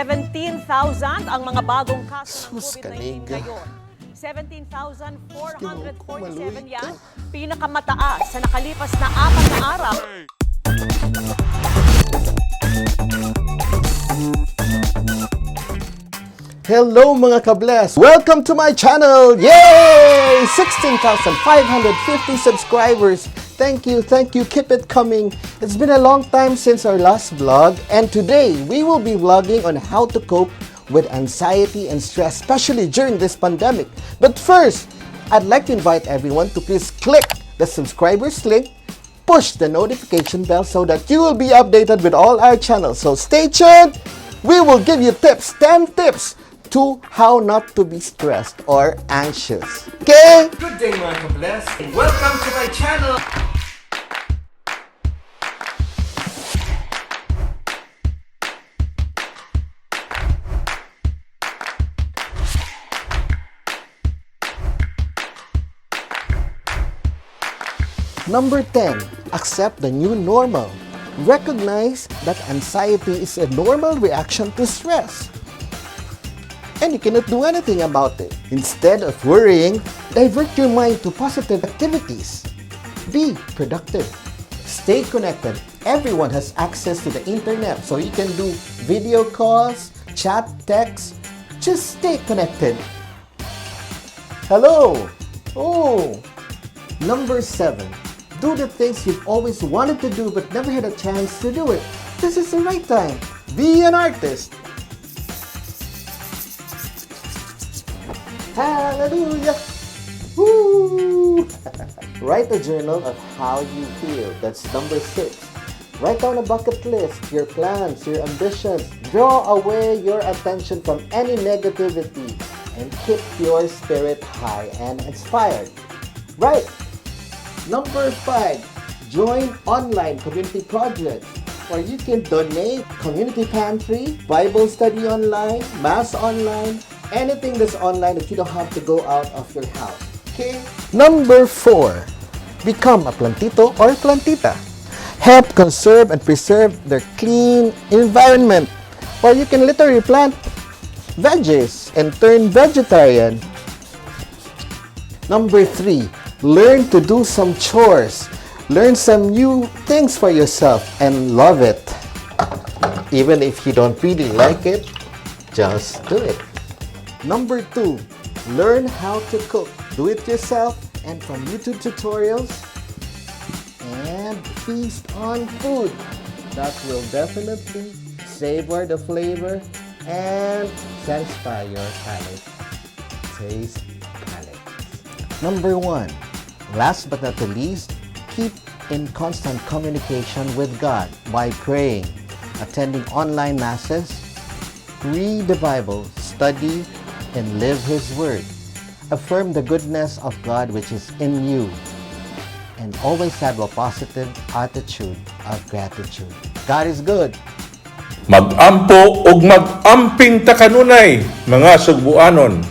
17,000 ang mga bagong kaso ng Sus, COVID-19 kaniga. ngayon. 17,447 yan, pinakamataas sa nakalipas na 4 na araw. Hello mga ka-bless! Welcome to my channel! Yay! 16,550 subscribers! Thank you, keep it coming! It's been a long time since our last vlog, and today we will be vlogging on how to cope with anxiety and stress, especially during this pandemic. But first, I'd like to invite everyone to please click the subscribers link, push the notification bell so that you will be updated with all our channels. So stay tuned! We will give you tips, 10 tips to how not to be stressed or anxious. Okay? Good day mga ka-bless! Welcome to my channel! Number 10, accept the new normal. Recognize that anxiety is a normal reaction to stress, and you cannot do anything about it. Instead of worrying, divert your mind to positive activities. Be productive. Stay connected. Everyone has access to the internet, so you can do video calls, chat, text. Just stay connected. Hello! Oh! Number 7. Do the things you've always wanted to do but never had a chance to do it. This is the right time. Be an artist. Hallelujah! Woo! Write a journal of how you feel. That's number 6. Write down a bucket list, your plans, your ambitions. Draw away your attention from any negativity and keep your spirit high and inspired. Right. Number 5. Join online community projects where you can donate, community pantry, Bible study online, mass online, anything that's online that you don't have to go out of your house. Okay? Number 4. Become a plantito or plantita. Help conserve and preserve their clean environment, or you can literally plant veggies and turn vegetarian. Number 3. Learn to do some chores. Learn some new things for yourself and love it. Even if you don't really like it, just do it. Number 2, learn how to cook. Do it yourself and from YouTube tutorials, and feast on food. That will definitely savor the flavor and satisfy your palate. Taste palate. Number 1, last but not the least, keep in constant communication with God by praying, attending online masses, read the Bible, study, and live His Word. Affirm the goodness of God which is in you, and always have a positive attitude of gratitude. God is good. Mag-ampo ug mag-amping ta kanunay, mga Cebuanon.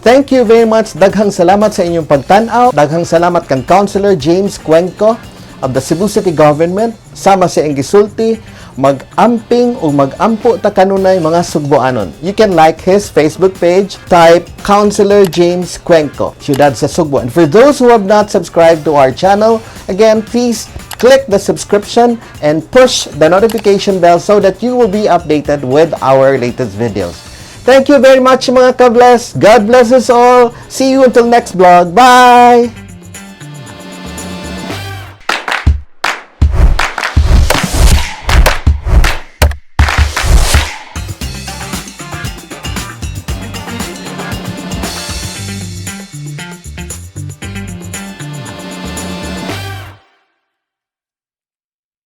Thank you very much. Daghang salamat sa inyong pagtanaw. Daghang salamat kang Councilor James Cuenco of the Cebu City Government. Sama sa iyong gisulti, mag-amping o mag-ampo ta kanunay mga Cebuanon. You can like his Facebook page. Type Councilor James Cuenco, Ciudad sa Cebu. And for those who have not subscribed to our channel, again, please click the subscription and push the notification bell so that you will be updated with our latest videos. Thank you very much mga ka-bless. God bless us all. See you until next vlog. Bye!